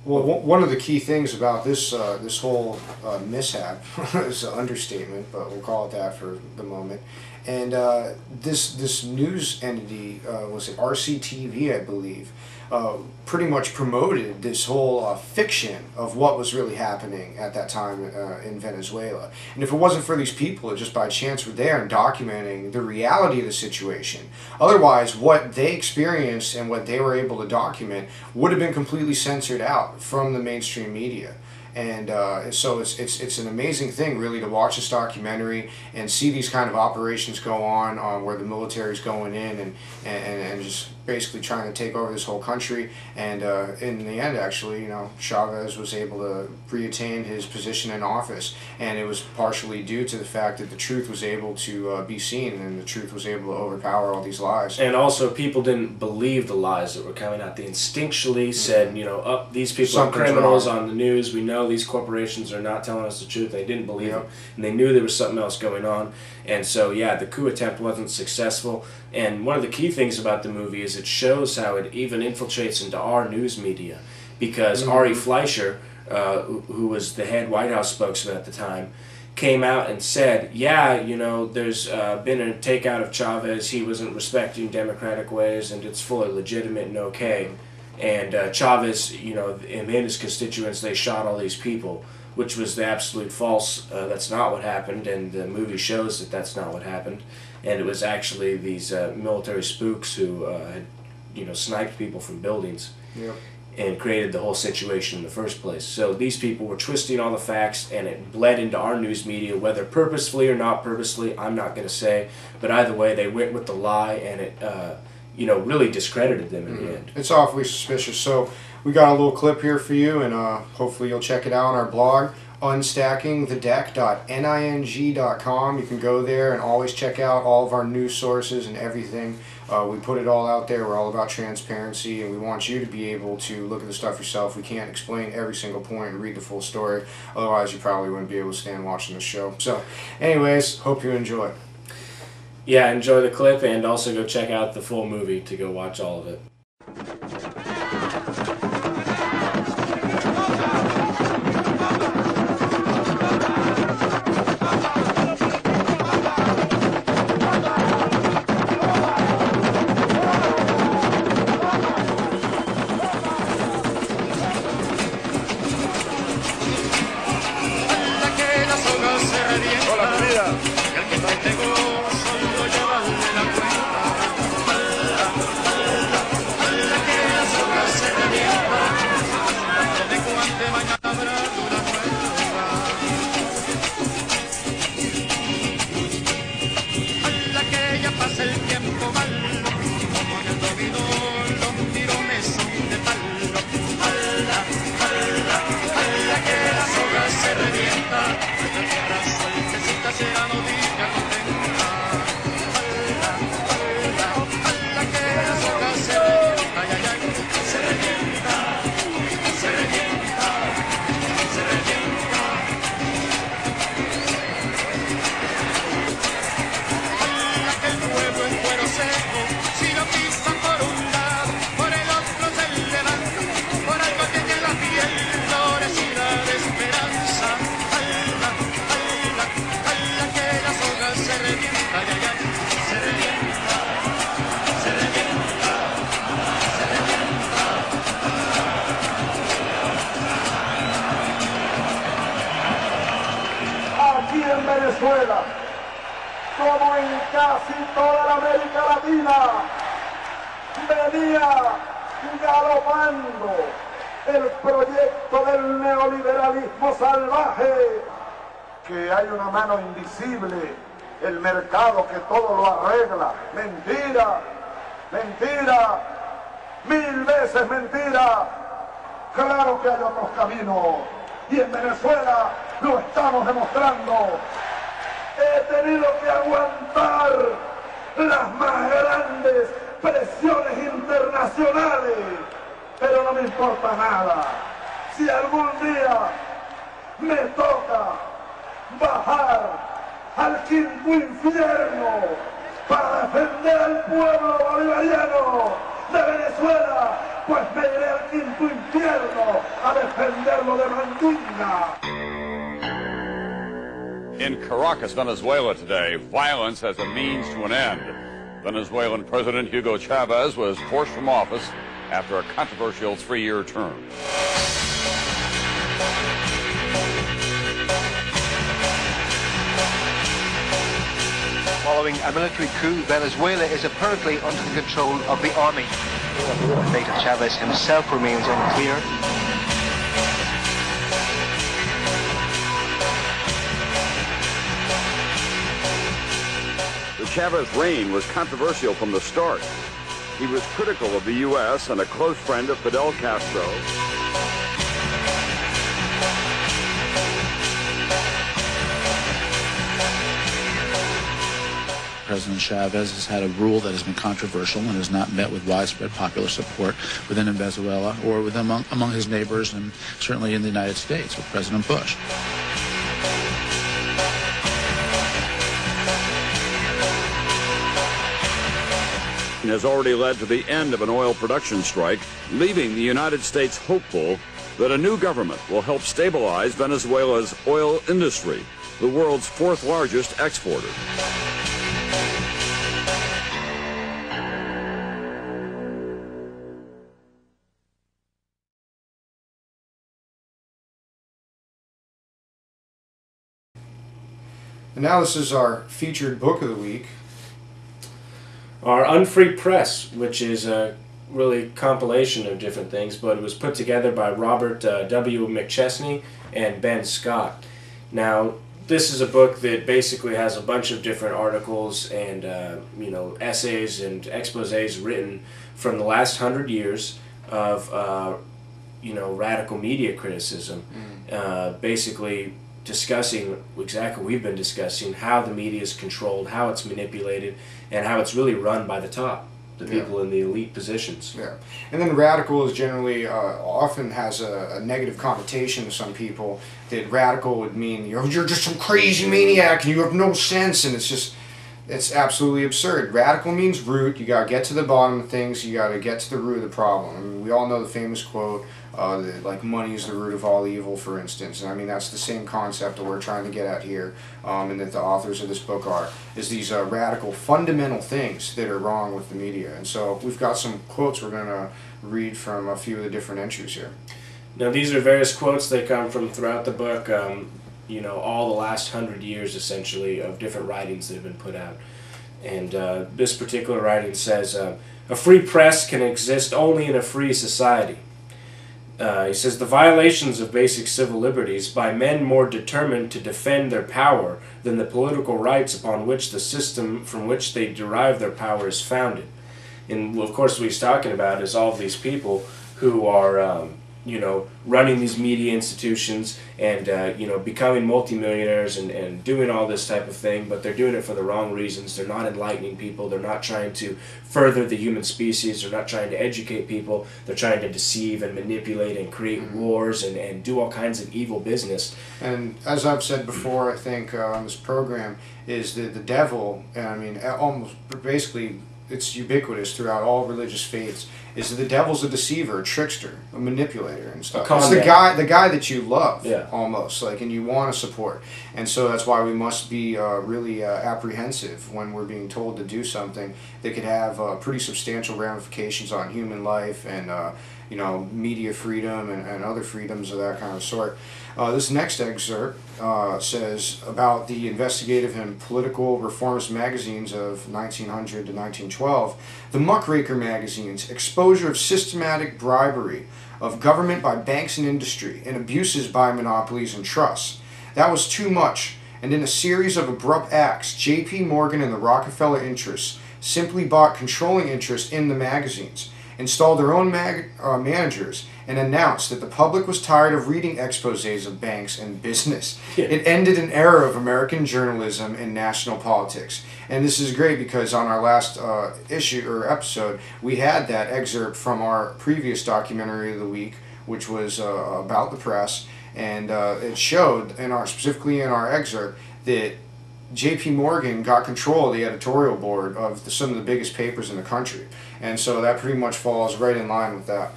Well, one of the key things about this this whole mishap is an understatement, but we'll call it that for the moment. And this news entity was it RCTV, I believe, pretty much promoted this whole fiction of what was really happening at that time in Venezuela. And if it wasn't for these people that just by chance were there and documenting the reality of the situation, otherwise what they experienced and what they were able to document would have been completely censored out from the mainstream media. And so it's an amazing thing, really, to watch this documentary and see these kind of operations go on where the military's going in and just basically trying to take over this whole country. And in the end, actually, you know, Chavez was able to reattain his position in office, and it was partially due to the fact that the truth was able to be seen, and the truth was able to overpower all these lies. And also, people didn't believe the lies that were coming out. They instinctually said, you know, oh, these people are criminals on the news. We know these corporations are not telling us the truth. They didn't believe them, and they knew there was something else going on. And so, yeah, the coup attempt wasn't successful. And one of the key things about the movie is it shows how it even infiltrates into our news media. Because Ari Fleischer, who was the head White House spokesman at the time, came out and said, yeah, you know, there's been a takeout of Chavez. He wasn't respecting democratic ways, and it's fully legitimate and okay. And Chavez, you know, him and his constituents, they shot all these people, which was the absolute false. That's not what happened, and the movie shows that that's not what happened. And it was actually these military spooks who had, you know, sniped people from buildings and created the whole situation in the first place. So these people were twisting all the facts, and it bled into our news media, whether purposefully or not purposely, I'm not going to say. But either way, they went with the lie, and it, you know, really discredited them in the end. It's awfully suspicious. So we got a little clip here for you, and hopefully you'll check it out on our blog, unstackingthedeck.ning.com. You can go there and always check out all of our news sources and everything. We put it all out there. We're all about transparency, and we want you to be able to look at the stuff yourself. We can't explain every single point and read the full story. Otherwise, you probably wouldn't be able to stand watching the show. So, anyways, hope you enjoy. Yeah, enjoy the clip, and also go check out the full movie to go watch all of it. Venezuela, como en casi toda la América Latina, venía galopando el proyecto del neoliberalismo salvaje, que hay una mano invisible, el mercado que todo lo arregla. Mentira, mentira, mil veces mentira. Claro que hay otros caminos, y en Venezuela lo estamos demostrando. He tenido que aguantar las más grandes presiones internacionales, pero no me importa nada. Si algún día me toca bajar al quinto infierno para defender al pueblo bolivariano de Venezuela, pues me iré en tu infierno a defenderlo de Mandinga. In Caracas, Venezuela today, violence has a means to an end. Venezuelan President Hugo Chavez was forced from office after a controversial 3-year term. Following a military coup, Venezuela is apparently under the control of the army. The fate of Chavez himself remains unclear. The Chavez reign was controversial from the start. He was critical of the U.S. and a close friend of Fidel Castro. President Chavez has had a rule that has been controversial and has not met with widespread popular support within Venezuela or with among his neighbors, and certainly in the United States with President Bush. Has already led to the end of an oil production strike, leaving the United States hopeful that a new government will help stabilize Venezuela's oil industry, the world's 4th largest exporter. And now this is our featured book of the week. Our Unfree Press, which is a really compilation of different things, but it was put together by Robert W. McChesney and Ben Scott. Now, this is a book that basically has a bunch of different articles and essays and exposés written from the last 100 years of radical media criticism, basically discussing exactly what we've been discussing, how the media is controlled, how it's manipulated, and how it's really run by the top, the people in the elite positions. Yeah, and then radical is generally often has a negative connotation to some people. That radical would mean you're just some crazy maniac and you have no sense, and it's absolutely absurd. Radical means root. You gotta get to the bottom of things. You gotta get to the root of the problem. I mean, we all know the famous quote, that, like, money is the root of all evil, for instance. And I mean, that's the same concept that we're trying to get at here, and that the authors of this book is these radical, fundamental things that are wrong with the media. And so we've got some quotes we're going to read from a few of the different entries here. Now, these are various quotes that come from throughout the book, all the last 100 years, essentially, of different writings that have been put out. And this particular writing says, a free press can exist only in a free society. He says, the violations of basic civil liberties by men more determined to defend their power than the political rights upon which the system from which they derive their power is founded. And, of course, what he's talking about is all of these people who are, running these media institutions and, becoming multimillionaires and doing all this type of thing, but they're doing it for the wrong reasons. They're not enlightening people. They're not trying to further the human species. They're not trying to educate people. They're trying to deceive and manipulate and create wars and do all kinds of evil business. And as I've said before, I think on this program, is that the devil, and I mean, almost basically, it's ubiquitous throughout all religious faiths, is that the devil's a deceiver, a trickster, a manipulator and stuff. It's the guy that you love, almost, like, and you want to support. And so that's why we must be really apprehensive when we're being told to do something that could have pretty substantial ramifications on human life and media freedom and other freedoms of that kind of sort. This next excerpt says about the investigative and political reformist magazines of 1900 to 1912, the muckraker magazines, exposure of systematic bribery of government by banks and industry, and abuses by monopolies and trusts. That was too much, and in a series of abrupt acts, J.P. Morgan and the Rockefeller interests simply bought controlling interest in the magazines, installed their own managers, and announced that the public was tired of reading exposés of banks and business. It ended an era of American journalism and national politics. And this is great because on our last episode, we had that excerpt from our previous documentary of the week, which was about the press, and it showed, specifically in our excerpt, that J.P. Morgan got control of the editorial board of some of the biggest papers in the country. And so that pretty much falls right in line with that.